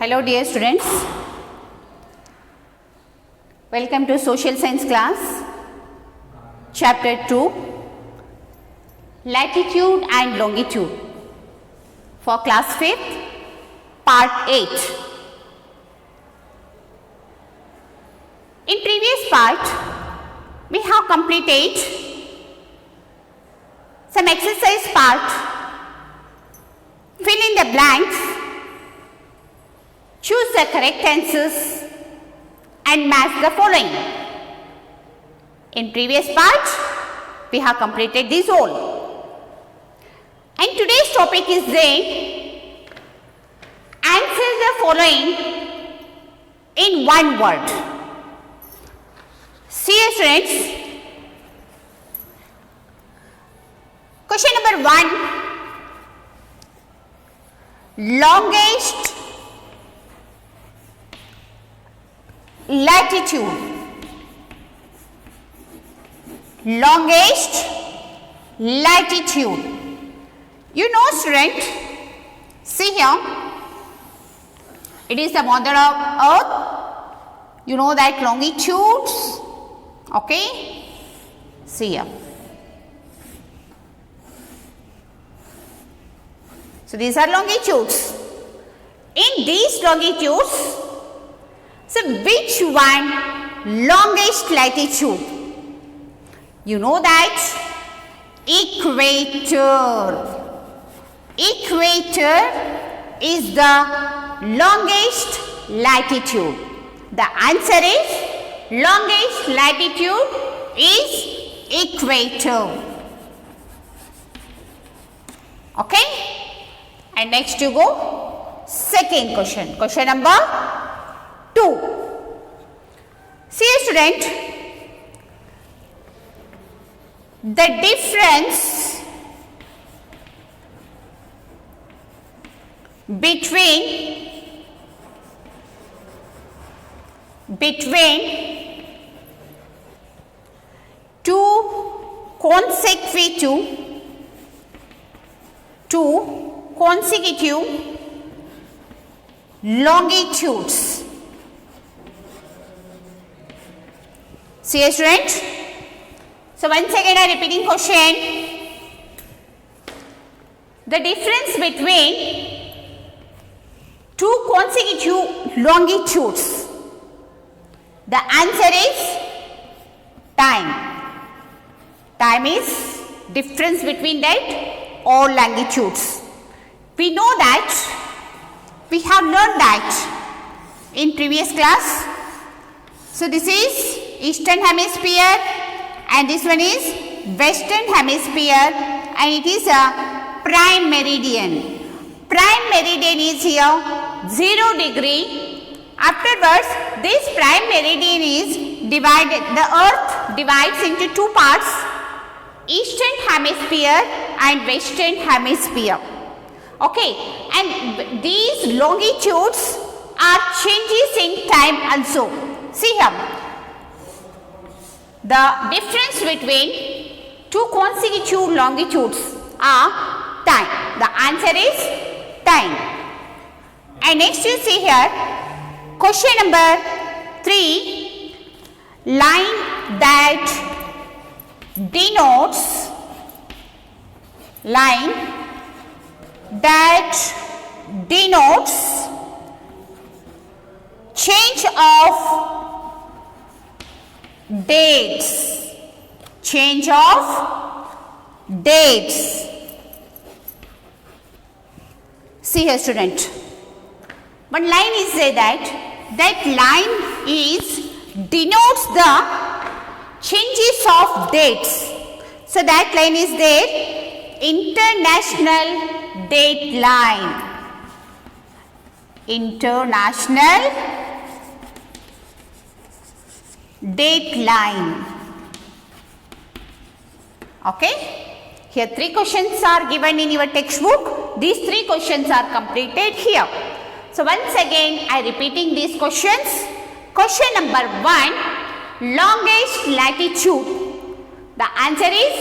Hello dear students, welcome to social science class, chapter 2, latitude and longitude for class 5th, part 8. In previous part, we have completed some exercise part, fill in the blanks, choose the correct answers and match the following. In previous part, we have completed this all. And today's topic is saying, answer the following in one word. See you students. Question number 1. Longest latitude. Longest latitude. You know student, see here, it is the mother of earth. You know that longitudes, okay, see here. So these are longitudes. In these longitudes, so which one longest latitude? You know that equator. Equator is the longest latitude. The answer is longest latitude is equator. Okay? And next you go second question. Question number 2. See student, the difference between two consecutive longitudes. See you student. So once again I am repeating question. The difference between two consecutive longitudes. The answer is time. Time is difference between that all longitudes. We know that, we have learned that in previous class. So this is Eastern Hemisphere and this one is Western Hemisphere and it is a prime meridian. Prime meridian is here 0 degree. Afterwards, this prime meridian is divided, the earth divides into two parts, Eastern Hemisphere and Western Hemisphere. Okay, and these longitudes are changes in time also. See here. The difference between two consecutive longitudes are time. The answer is time. And next you see here, question number 3, line that denotes change of dates. Change of dates. See here student. One line is say that line is denotes the changes of dates. So that line is there, international date line. International date line. Okay? Here 3 questions are given in your textbook. These 3 questions are completed here. So once again I repeating these questions. Question number 1, longest latitude. The answer is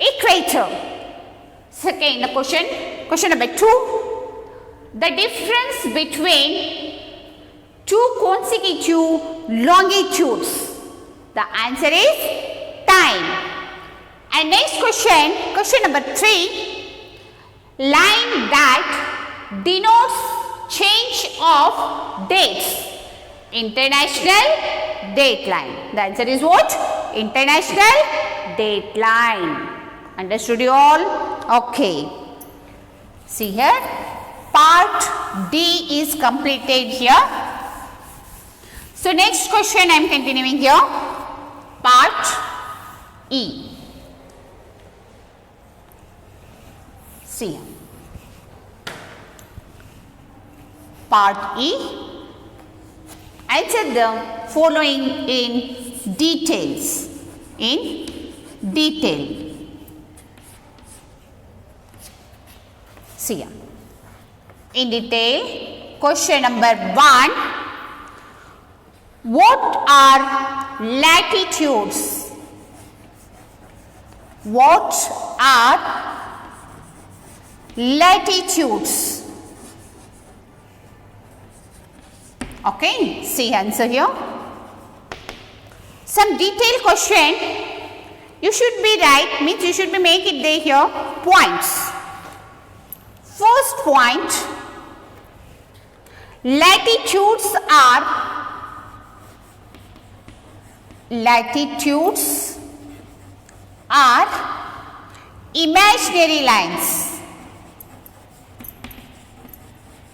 equator. Second question number 2, the difference between two consecutive longitudes? The answer is time. And next question, question number 3. Line that denotes change of dates. International date line. The answer is what? International date line. Understood you all? Okay. See here. Part D is completed here. So next question I am continuing here. Part E. See here. Part E. Answer the following in details. In detail. See here. In detail, question number 1. What are latitudes? What are latitudes? Okay, see answer here. Some detailed question you should be right, means you should be make it there here points. First point, latitudes are imaginary lines.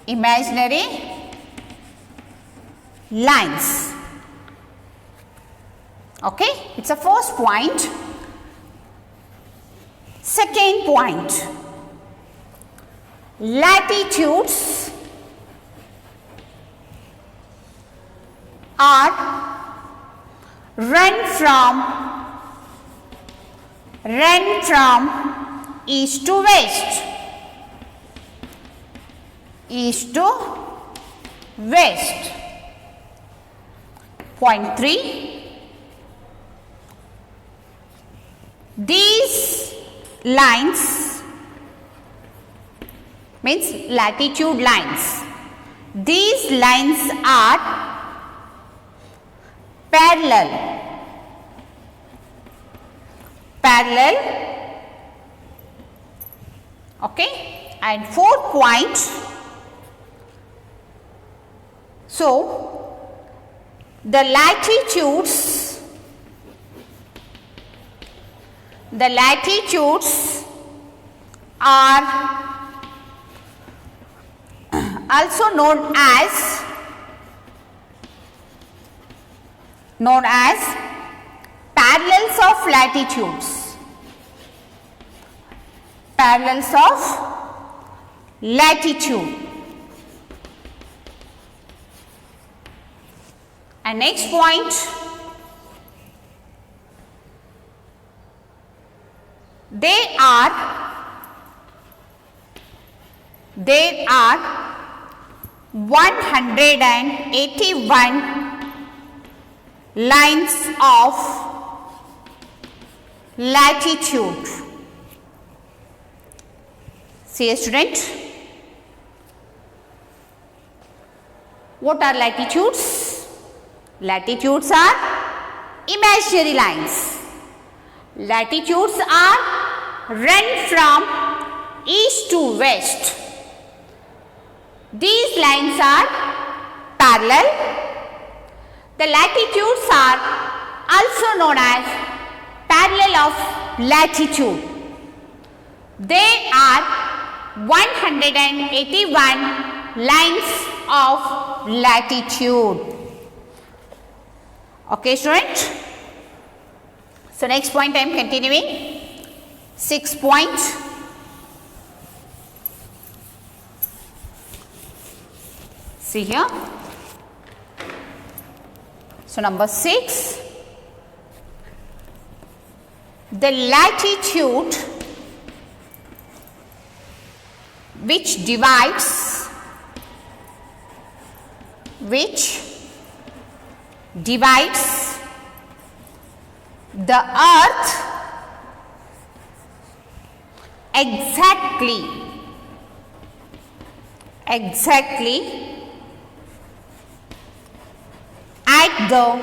Imaginary lines. Okay, it's a first point. Second point, latitudes are run from east to west. East to west. Point 3. These lines means latitude lines. These lines are parallel. Okay, and fourth point. So the latitudes are also known as parallels of latitudes. Parallels of latitude. And next point, there are 181 lines of latitude. See a student, what are latitudes? Latitudes are imaginary lines. Latitudes are run from east to west. These lines are parallel. The latitudes are also known as parallel of latitude. There are 181 lines of latitude. Okay, student. So next point I am continuing. 6th point. See here. So number 6. The latitude which divides the earth exactly the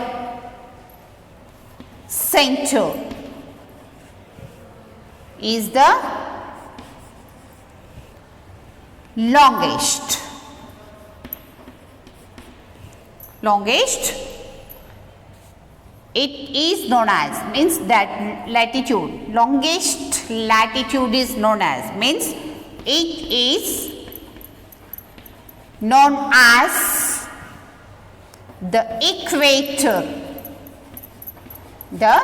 center is the longest. It is known as, means that latitude, longest latitude is known as, means it is known as the equator. The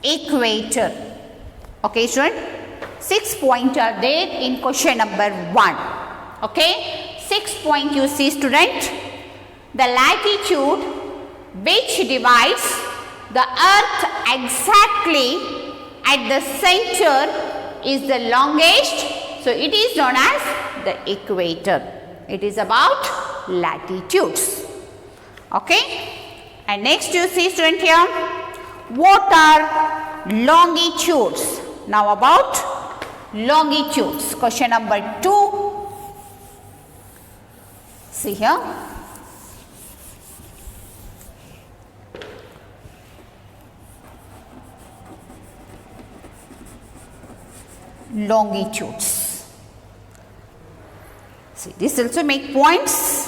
equator. Okay, student, 6 points are there in question number 1. Okay, 6 point you see, student, the latitude which divides the earth exactly at the center is the longest, so it is known as the equator. It is about latitudes. Okay, and next you see, student, here, what are longitudes? Now about longitudes, question number 2. See here, longitudes. See, this also make points.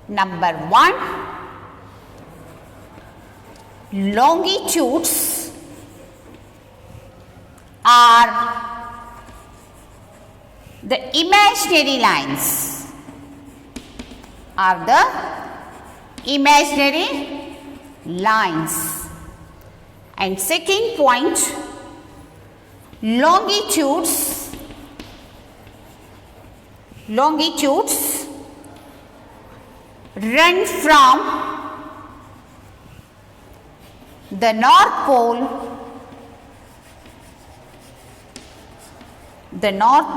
Number 1, longitudes are the imaginary lines. Are the imaginary lines. And second point, longitudes run from the North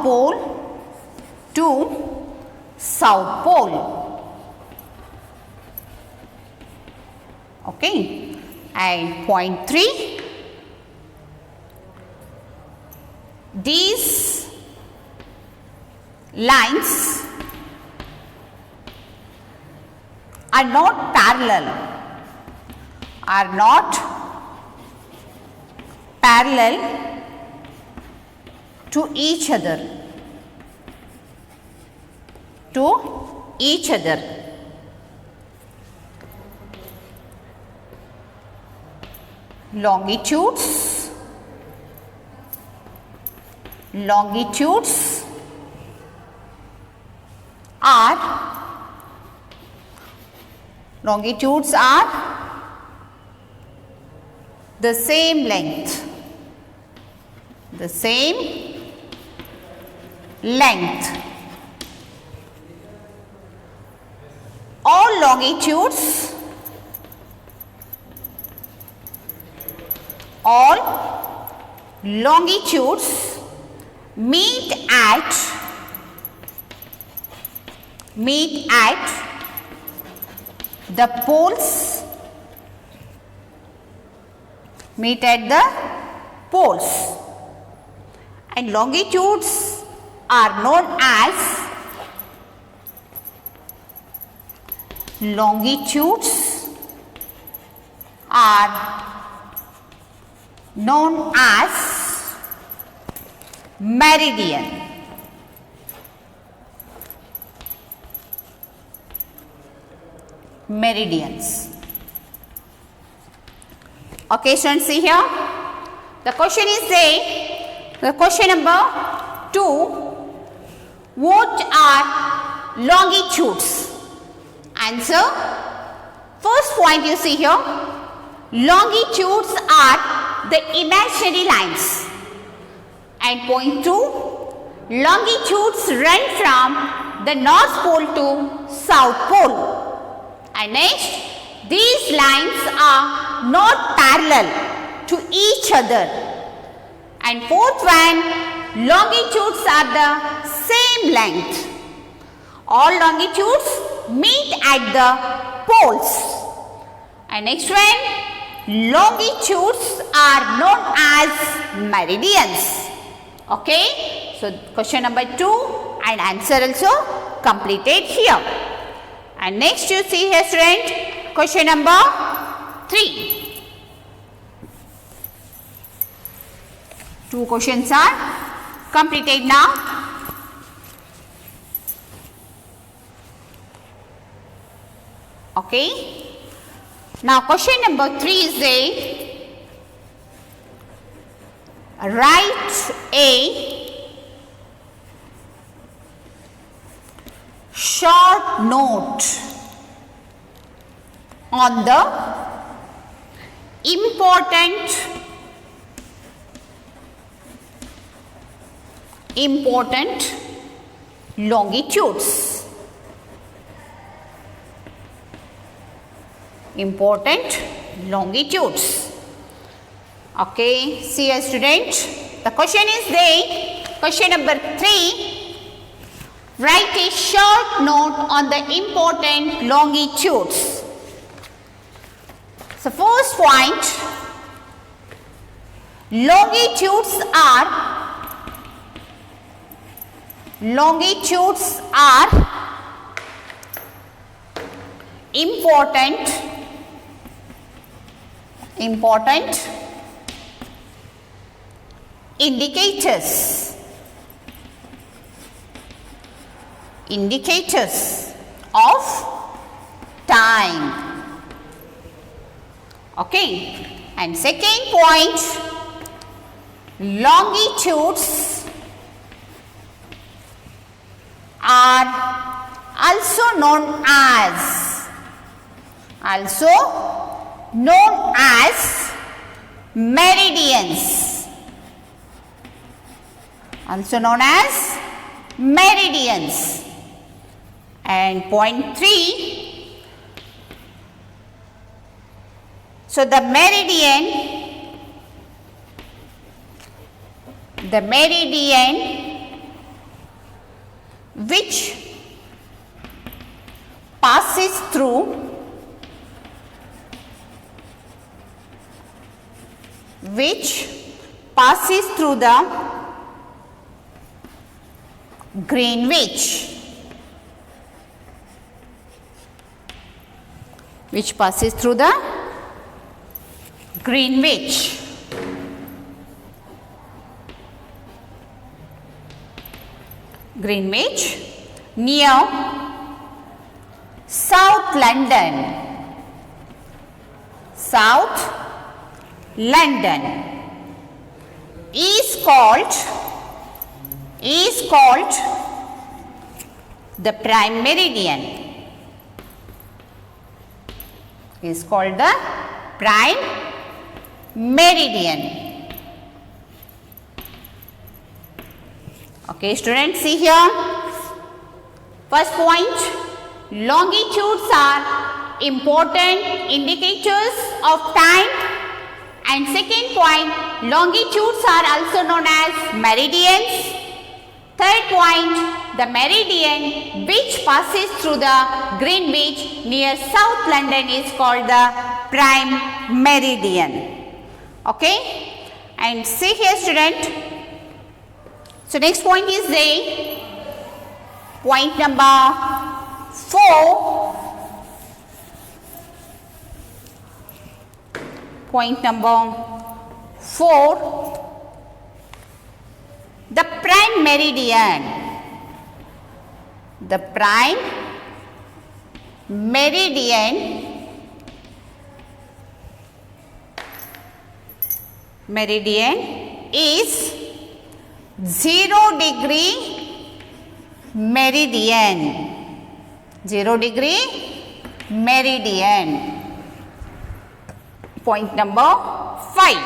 Pole to South Pole. Okay, and point 3, these lines are not parallel to each other. Longitudes are the same length. All longitudes meet at the poles. And longitudes are known as meridians. Okay, students, see here, the question is saying, the question number 2, what are longitudes? Answer, first point you see here, longitudes are the imaginary lines. And point 2, longitudes run from the North Pole to South Pole. And next, these lines are not parallel to each other. And fourth one, longitudes are the same length. All longitudes meet at the poles. And next one, longitudes are known as meridians. Okay, so question number 2 and answer also completed here. And next you see here student, question number 3. 2 questions are completed now. Okay. Now question number 3 is write a short note on the important longitudes. Important longitudes. Okay, see here student, the question is question number 3, write a short note on the important longitudes. So first point, longitudes are important indicators of time. Okay, and second point, longitudes are also known as meridians. And point 3, so the meridian which passes through the Greenwich, near South London is called the prime meridian. Okay, students, see here. First point, longitudes are important indicators of time. And second point, longitudes are also known as meridians. Third point, the meridian which passes through the Greenwich near South London is called the prime meridian. Okay, and see here student. So next point is point number 4. Point number 4, the prime meridian. The prime meridian is 0 degree meridian. 0 degree meridian. Point number 5.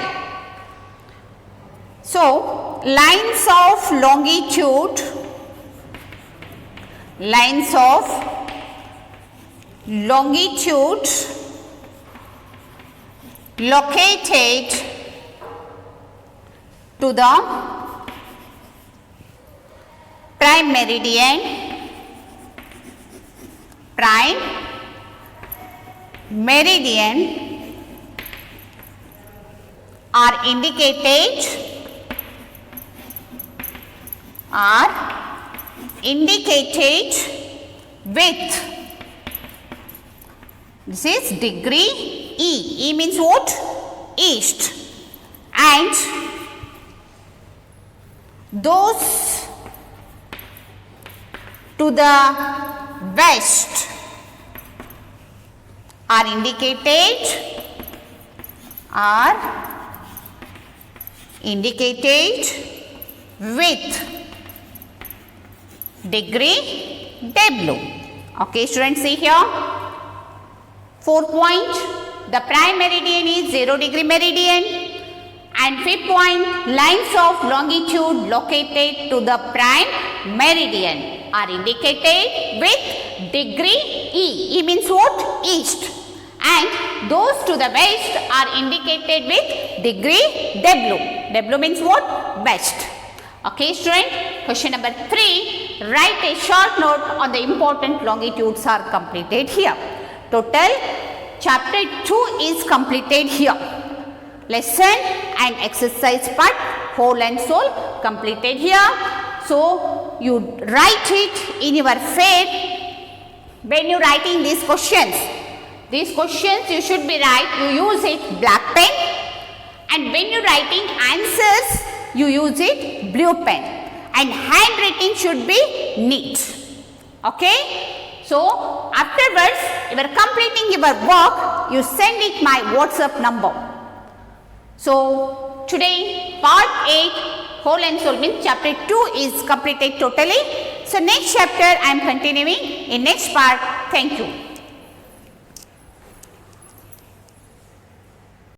So, lines of longitude located to the prime meridian are indicated indicated with, this is degree E. E means what? East. And those to the west are indicated with degree W. Okay, students, see here. 4th point, the prime meridian is 0 degree meridian, and 5th point, lines of longitude located to the prime meridian are indicated with degree E. E means what? East. And those to the west are indicated with degree W. W means what? West. Okay, student. Question number 3. Write a short note on the important longitudes are completed here. Total chapter 2 is completed here. Lesson and exercise part whole and soul completed here. So you write it in your fair when you writing these questions. These questions you should be write, you use it black pen, and when you writing answers you use it blue pen, and handwriting should be neat. Okay. So afterwards you are completing your work, you send it my WhatsApp number. So today part 8 whole and soul means chapter 2 is completed totally. So next chapter I am continuing in next part. Thank you.